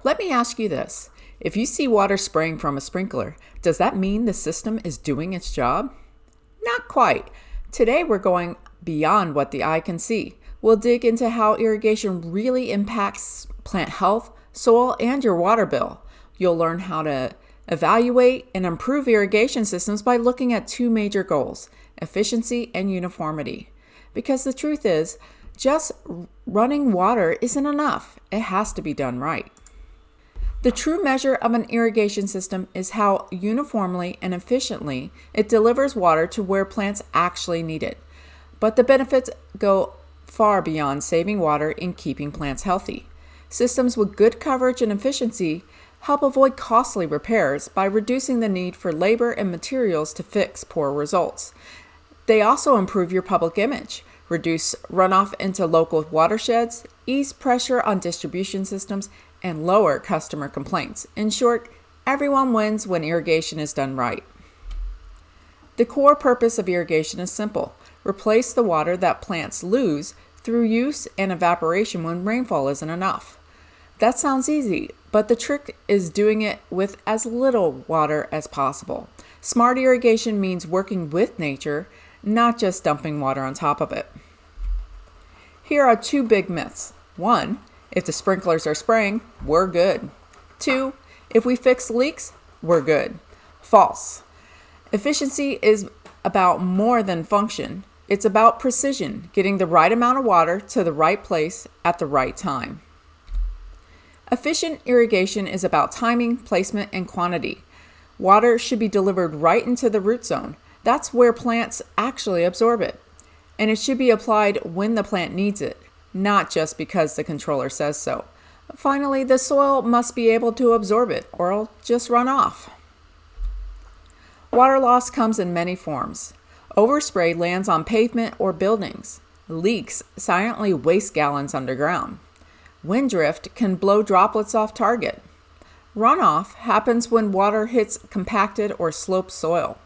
Let me ask you this. If you see water spraying from a sprinkler, does that mean the system is doing its job? Not quite. Today we're going beyond what the eye can see. We'll dig into how irrigation really impacts plant health, soil, and your water bill. You'll learn how to evaluate and improve irrigation systems by looking at two major goals: efficiency and uniformity. Because the truth is, just running water isn't enough. It has to be done right. The true measure of an irrigation system is how uniformly and efficiently it delivers water to where plants actually need it. But the benefits go far beyond saving water and keeping plants healthy. Systems with good coverage and efficiency help avoid costly repairs by reducing the need for labor and materials to fix poor results. They also improve your public image, reduce runoff into local watersheds, ease pressure on distribution systems, and lower customer complaints. In short, everyone wins when irrigation is done right. The core purpose of irrigation is simple: replace the water that plants lose through use and evaporation when rainfall isn't enough. That sounds easy, but the trick is doing it with as little water as possible. Smart irrigation means working with nature, not just dumping water on top of it. Here are two big myths. 1, if the sprinklers are spraying, we're good. 2, if we fix leaks, we're good. False. Efficiency is about more than function. It's about precision, getting the right amount of water to the right place at the right time. Efficient irrigation is about timing, placement, and quantity. Water should be delivered right into the root zone. That's where plants actually absorb it. And it should be applied when the plant needs it, not just because the controller says so. Finally, the soil must be able to absorb it, or it'll just run off. Water loss comes in many forms. Overspray lands on pavement or buildings. Leaks silently waste gallons underground. Wind drift can blow droplets off target. Runoff happens when water hits compacted or sloped soil.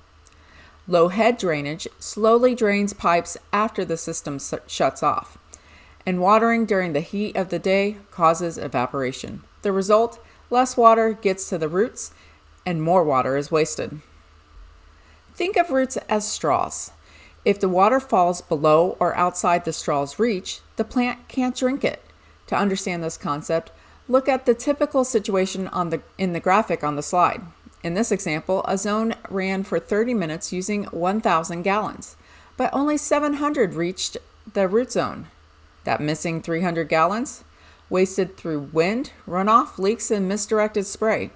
Low head drainage slowly drains pipes after the system shuts off. And watering during the heat of the day causes evaporation. The result, less water gets to the roots and more water is wasted. Think of roots as straws. If the water falls below or outside the straw's reach, the plant can't drink it. To understand this concept, look at the typical situation in the graphic on the slide. In this example, a zone ran for 30 minutes using 1,000 gallons, but only 700 reached the root zone. That missing 300 gallons? Wasted through wind, runoff, leaks, and misdirected spray.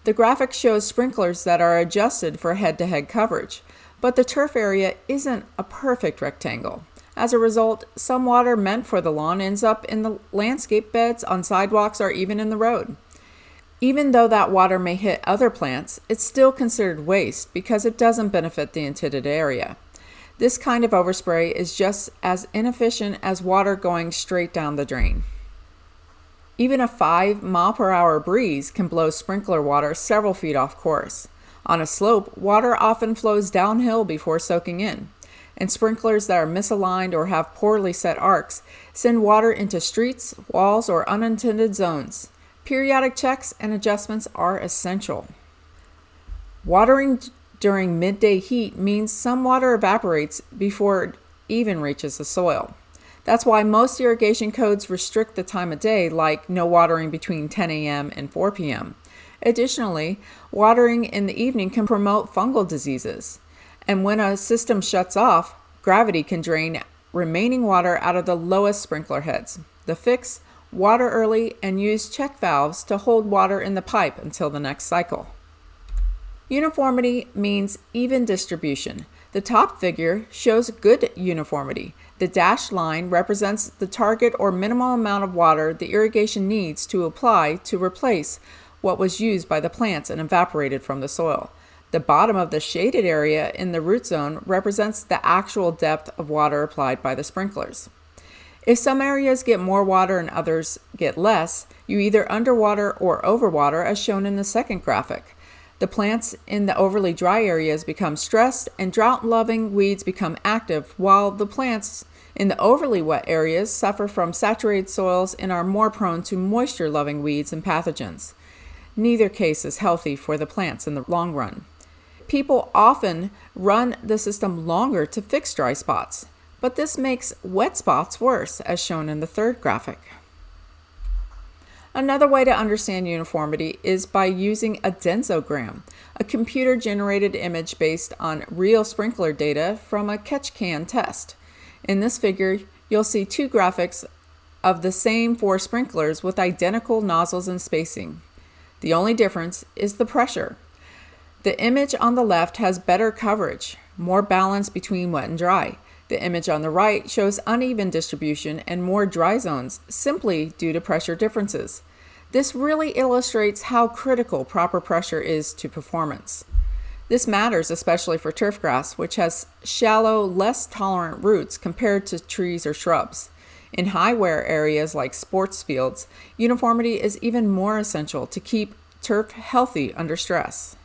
The graphic shows sprinklers that are adjusted for head-to-head coverage, but the turf area isn't a perfect rectangle. As a result, some water meant for the lawn ends up in the landscape beds, on sidewalks, or even in the road. Even though that water may hit other plants, it's still considered waste because it doesn't benefit the intended area. This kind of overspray is just as inefficient as water going straight down the drain. Even a 5-mile-per-hour breeze can blow sprinkler water several feet off course. On a slope, water often flows downhill before soaking in. And sprinklers that are misaligned or have poorly set arcs send water into streets, walls, or unintended zones. Periodic checks and adjustments are essential. Watering during midday heat means some water evaporates before it even reaches the soil. That's why most irrigation codes restrict the time of day, like no watering between 10 a.m. and 4 p.m. Additionally, watering in the evening can promote fungal diseases. And when a system shuts off, gravity can drain remaining water out of the lowest sprinkler heads. The fix: water early and use check valves to hold water in the pipe until the next cycle. Uniformity means even distribution. The top figure shows good uniformity. The dashed line represents the target or minimal amount of water the irrigation needs to apply to replace what was used by the plants and evaporated from the soil. The bottom of the shaded area in the root zone represents the actual depth of water applied by the sprinklers. If some areas get more water and others get less, you either underwater or overwater, as shown in the second graphic. The plants in the overly dry areas become stressed and drought-loving weeds become active, while the plants In the overly wet areas, suffer from saturated soils and are more prone to moisture-loving weeds and pathogens. Neither case is healthy for the plants in the long run. People often run the system longer to fix dry spots, but this makes wet spots worse, as shown in the third graphic. Another way to understand uniformity is by using a densogram, a computer-generated image based on real sprinkler data from a catch can test. In this figure, you'll see two graphics of the same 4 sprinklers with identical nozzles and spacing. The only difference is the pressure. The image on the left has better coverage, more balance between wet and dry. The image on the right shows uneven distribution and more dry zones, simply due to pressure differences. This really illustrates how critical proper pressure is to performance. This matters especially for turfgrass, which has shallow, less tolerant roots compared to trees or shrubs. In high wear areas like sports fields, uniformity is even more essential to keep turf healthy under stress.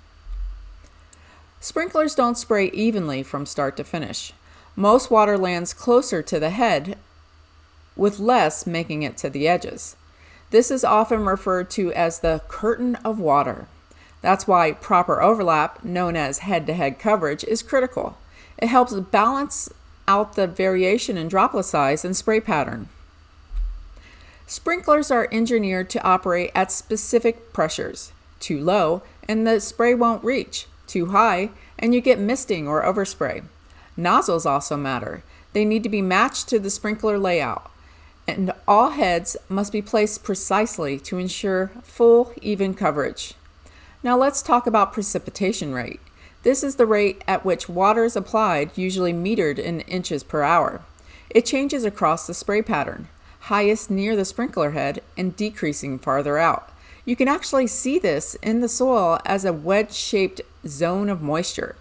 Sprinklers don't spray evenly from start to finish. Most water lands closer to the head, with less making it to the edges. This is often referred to as the curtain of water. That's why proper overlap, known as head-to-head coverage, is critical. It helps balance out the variation in droplet size and spray pattern. Sprinklers are engineered to operate at specific pressures. Too low, and the spray won't reach. Too high, and you get misting or overspray. Nozzles also matter. They need to be matched to the sprinkler layout, and all heads must be placed precisely to ensure full, even coverage. Now let's talk about precipitation rate. This is the rate at which water is applied, usually metered in inches per hour. It changes across the spray pattern, highest near the sprinkler head and decreasing farther out. You can actually see this in the soil as a wedge-shaped zone of moisture,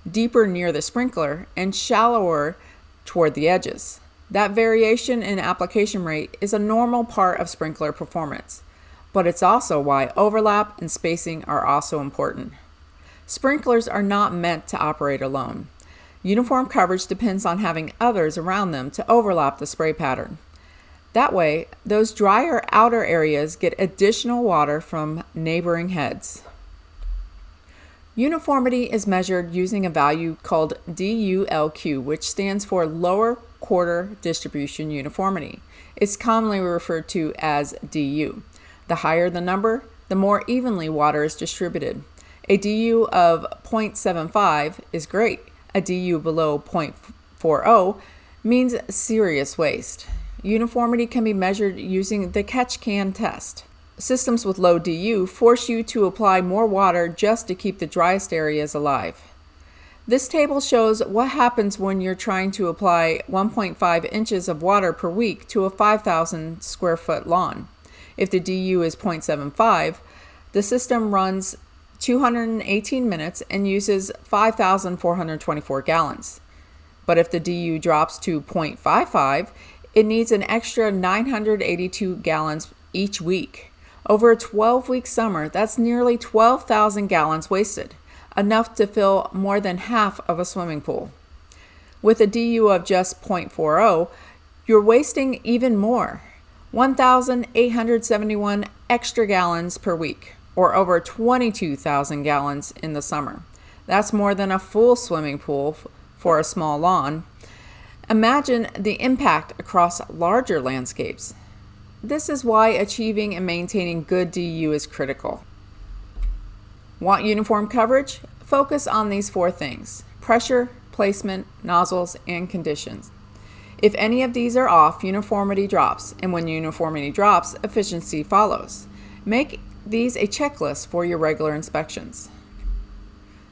deeper near the sprinkler and shallower toward the edges. That variation in application rate is a normal part of sprinkler performance, but it's also why overlap and spacing are also important. Sprinklers are not meant to operate alone. Uniform coverage depends on having others around them to overlap the spray pattern. That way, those drier outer areas get additional water from neighboring heads. Uniformity is measured using a value called DULQ, which stands for lower quarter distribution uniformity. It's commonly referred to as DU. The higher the number, the more evenly water is distributed. A DU of 0.75 is great. A DU below 0.40 means serious waste. Uniformity can be measured using the catch can test. Systems with low DU force you to apply more water just to keep the driest areas alive. This table shows what happens when you're trying to apply 1.5 inches of water per week to a 5,000 square foot lawn. If the DU is 0.75, the system runs 218 minutes and uses 5,424 gallons. But if the DU drops to 0.55, it needs an extra 982 gallons each week. Over a 12-week summer, that's nearly 12,000 gallons wasted, enough to fill more than half of a swimming pool. With a DU of just 0.40, you're wasting even more, 1,871 extra gallons per week, or over 22,000 gallons in the summer. That's more than a full swimming pool for a small lawn. Imagine the impact across larger landscapes. This is why achieving and maintaining good DU is critical. Want uniform coverage? Focus on these 4 things: pressure, placement, nozzles, and conditions. If any of these are off, uniformity drops, and when uniformity drops, efficiency follows. Make these a checklist for your regular inspections.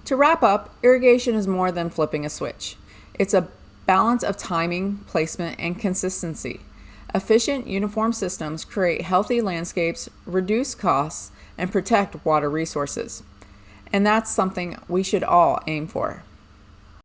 To wrap up, irrigation is more than flipping a switch. It's a balance of timing, placement, and consistency. Efficient, uniform systems create healthy landscapes, reduce costs, and protect water resources. And that's something we should all aim for.